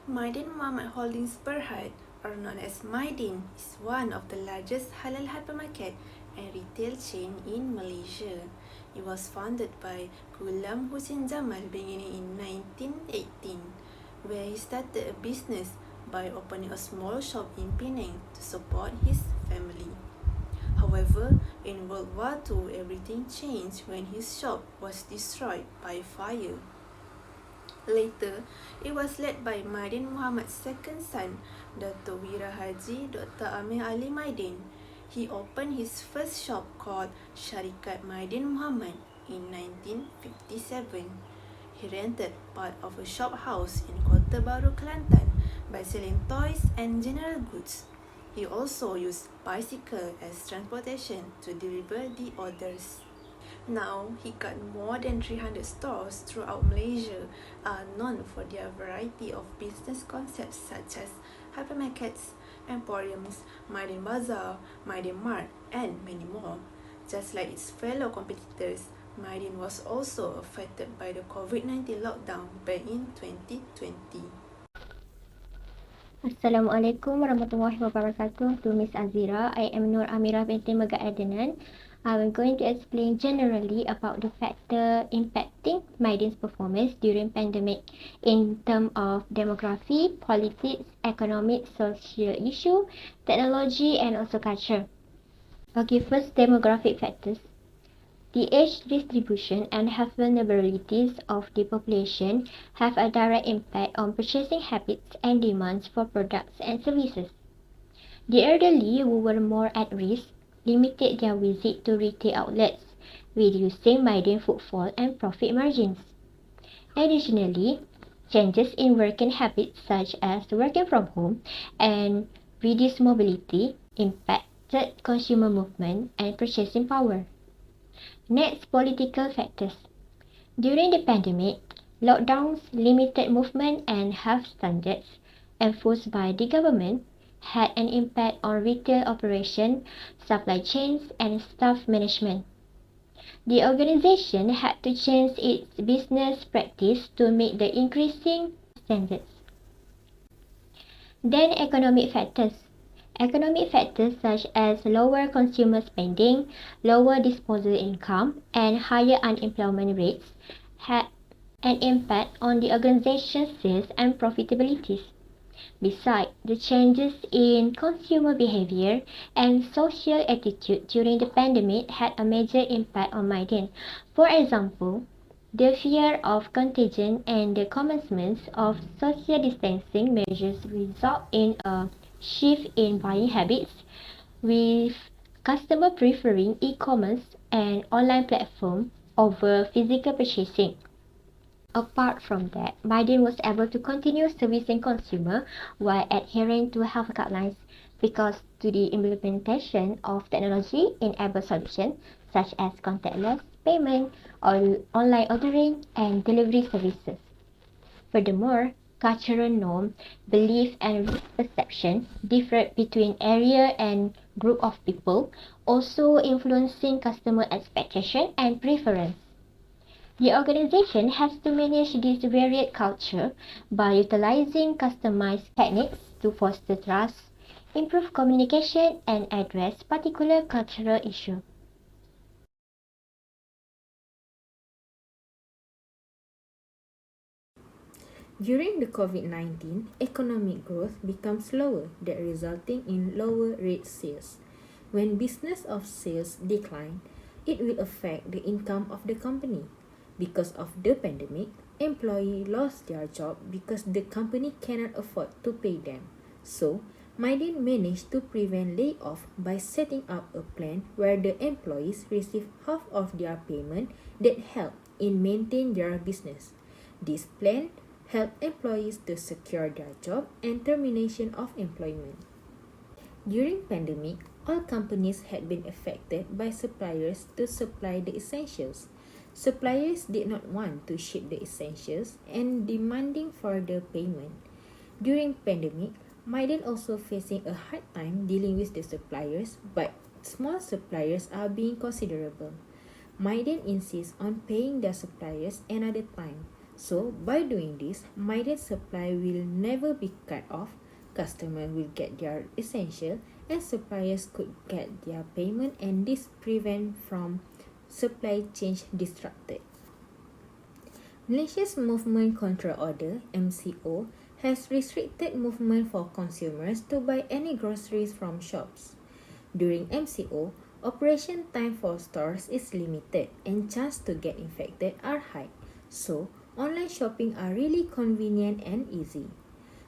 Mydin Muhammad Holdings Berhad, or known as Mydin, is one of the largest halal hypermarket and retail chain in Malaysia. It was founded by Ghulam Hussein Jamal beginning in 1918, where he started a business by opening a small shop in Penang to support his family. However, in World War II, everything changed when his shop was destroyed by fire. Later, it was led by Mydin Muhammad's second son, Dr. Wira Haji Dr. Amir Ali Mydin. He opened his first shop called Syarikat Mydin Muhammad in 1957. He rented part of a shop house in Kota Baru, Kelantan by selling toys and general goods. He also used bicycle as transportation to deliver the orders. Now, he got more than 300 stores throughout Malaysia, are known for their variety of business concepts such as hypermarkets, emporiums, Mydin Bazaar, Mydin Mart, and many more. Just like its fellow competitors, Mydin was also affected by the Covid-19 lockdown back in 2020. Assalamualaikum warahmatullahi wabarakatuh. To Miss AZIRA, I am NURAMIRAH binti Megat Adnan. I'm going to explain generally about the factor impacting Mydin's performance during pandemic in terms of demography, politics, economic, social issue, technology and also culture. Okay, first demographic factors. The age distribution and health vulnerabilities of the population have a direct impact on purchasing habits and demands for products and services. The elderly who were more at risk limited their visit to retail outlets, reducing Mydin footfall and profit margins. Additionally, changes in working habits such as working from home and reduced mobility impacted consumer movement and purchasing power. Next, political factors. During the pandemic, lockdowns, limited movement and health standards enforced by the government had an impact on retail operation, supply chains and staff management. The organization had to change its business practice to meet the increasing standards. Then economic factors. Economic factors such as lower consumer spending, lower disposable income, and higher unemployment rates had an impact on the organization's sales and profitabilities. Besides, the changes in consumer behavior and social attitude during the pandemic had a major impact on Mydin. For example, the fear of contagion and the commencement of social distancing measures result in a shift in buying habits, with customers preferring e-commerce and online platforms over physical purchasing. Apart from that, Mydin was able to continue servicing consumers while adhering to health guidelines because to the implementation of technology enabled solutions such as contactless payment or online ordering and delivery services. Furthermore, cultural norm, belief and risk perception differed between area and group of people, also influencing customer expectation and preference. The organization has to manage this varied culture by utilizing customized techniques to foster trust, improve communication, and address particular cultural issues. During the Covid-19, economic growth becomes slower, that resulting in lower rate sales. When business of sales decline, it will affect the income of the company. Because of the pandemic, employees lost their job because the company cannot afford to pay them. So, Mydin managed to prevent layoff by setting up a plan where the employees receive half of their payment that helped in maintain their business. This plan helped employees to secure their job and termination of employment. During pandemic, all companies had been affected by suppliers to supply the essentials. Suppliers did not want to ship the essentials and demanding for the payment. During pandemic, Mydin also facing a hard time dealing with the suppliers, but small suppliers are being considerable. Mydin insists on paying their suppliers another time, So, by doing this, Mydin supply will never be cut off, customers will get their essential, and suppliers could get their payment, and this prevent from supply chain disrupted. Malaysia's Movement Control Order (MCO) has restricted movement for consumers to buy any groceries from shops. During MCO, operation time for stores is limited and chance to get infected are high. So, online shopping are really convenient and easy.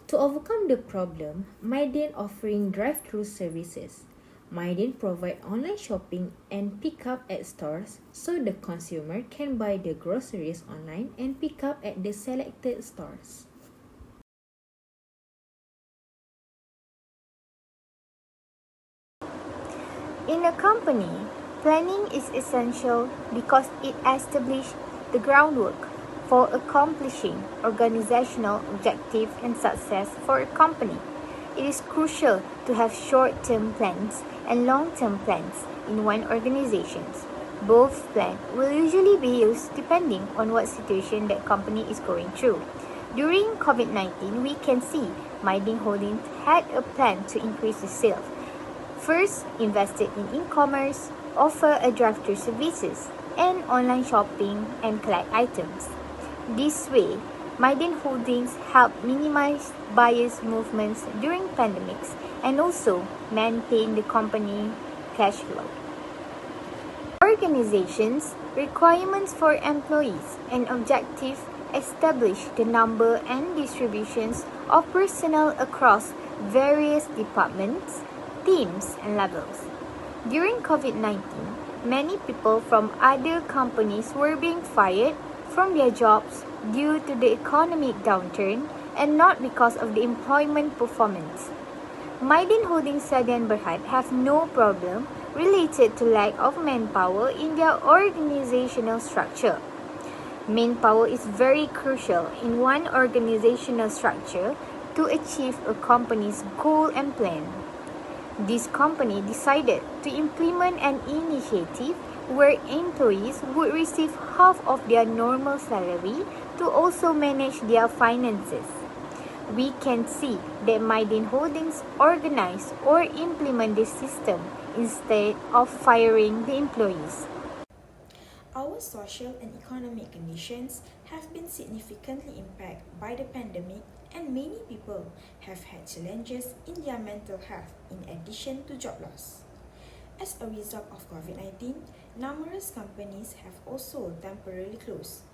To overcome the problem, Mydin offering drive-through services. Mydin provide online shopping and pick up at stores so the consumer can buy the groceries online and pick up at the selected stores. In a company, planning is essential because it establishes the groundwork for accomplishing organizational objectives and success for a company. It is crucial to have short-term plans and long-term plans in one organization. Both plans will usually be used depending on what situation that company is going through. During COVID-19, we can see Mydin Holdings had a plan to increase the sales. First, invested in e-commerce, offer a drive-through services, and online shopping and collect items. This way, Mydin Holdings help minimize buyers' movements during pandemics and also maintain the company cash flow. Organizations' requirements for employees and objectives establish the number and distributions of personnel across various departments, teams, and levels. During COVID-19, many people from other companies were being fired from their jobs due to the economic downturn and not because of the employment performance. Mydin Holdings Sdn Berhad have no problem related to lack of manpower in their organizational structure. Manpower is very crucial in one organizational structure to achieve a company's goal and plan. This company decided to implement an initiative where employees would receive half of their normal salary to also manage their finances. We can see that Mydin Holdings organize or implement this system instead of firing the employees. Our social and economic conditions have been significantly impacted by the pandemic, and many people have had challenges in their mental health in addition to job loss. As a result of COVID-19, numerous companies have also temporarily closed.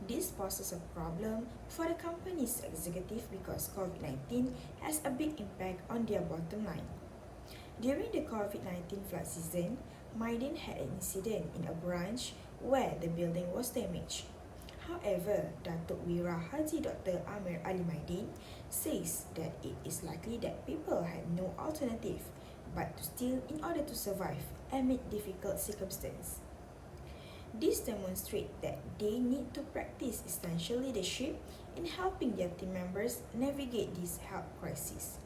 This poses a problem for the company's executive because COVID-19 has a big impact on their bottom line. During the COVID-19 flood season, Mydin had an incident in a branch where the building was damaged. However, Datuk Wira Haji Dr. Amir Ali Mydin says that it is likely that people had no alternative but to steal in order to survive amid difficult circumstances. This demonstrates that they need to practice essential leadership in helping their team members navigate this health crisis.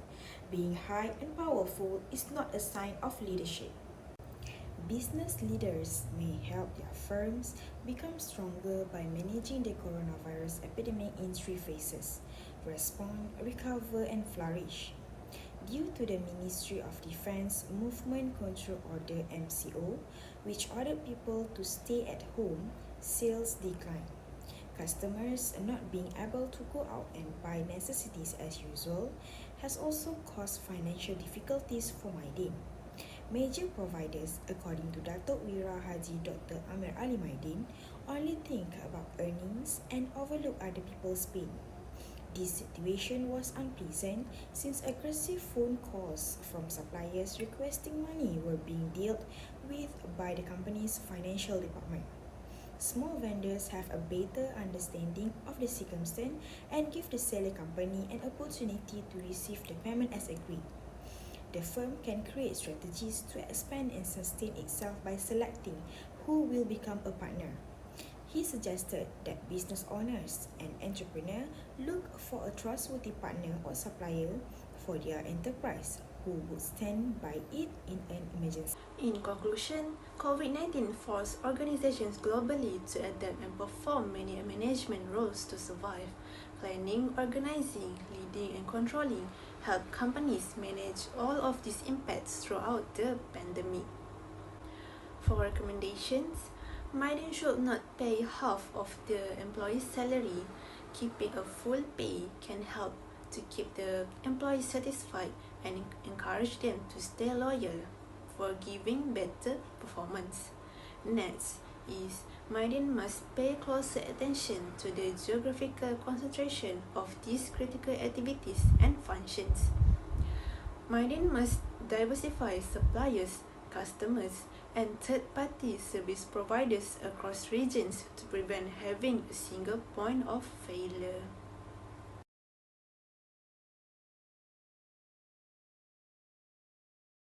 Being high and powerful is not a sign of leadership. Business leaders may help their firms become stronger by managing the coronavirus epidemic in 3 phases: respond, recover, and flourish. Due to the Ministry of Defence Movement Control Order (MCO), which ordered people to stay at home, sales declined. Customers not being able to go out and buy necessities as usual has also caused financial difficulties for Mydin. Major providers, according to Datuk Wira Haji Dr. Amir Ali Mydin, only think about earnings and overlook other people's pain. This situation was unpleasant since aggressive phone calls from suppliers requesting money were being dealt with by the company's financial department. Small vendors have a better understanding of the circumstance and give the seller company an opportunity to receive the payment as agreed. The firm can create strategies to expand and sustain itself by selecting who will become a partner. He suggested that business owners and entrepreneurs look for a trustworthy partner or supplier for their enterprise. who would stand by it in an emergency. In conclusion, COVID-19 forced organizations globally to adapt and perform many management roles to survive. Planning, organizing, leading and controlling help companies manage all of these impacts throughout the pandemic. For recommendations, Mydin should not pay half of the employee's salary. Keeping a full pay can help to keep the employees satisfied and encourage them to stay loyal for giving better performance. Next is Mydin must pay closer attention to the geographical concentration of these critical activities and functions. Mydin must diversify suppliers, customers, and third-party service providers across regions to prevent having a single point of failure.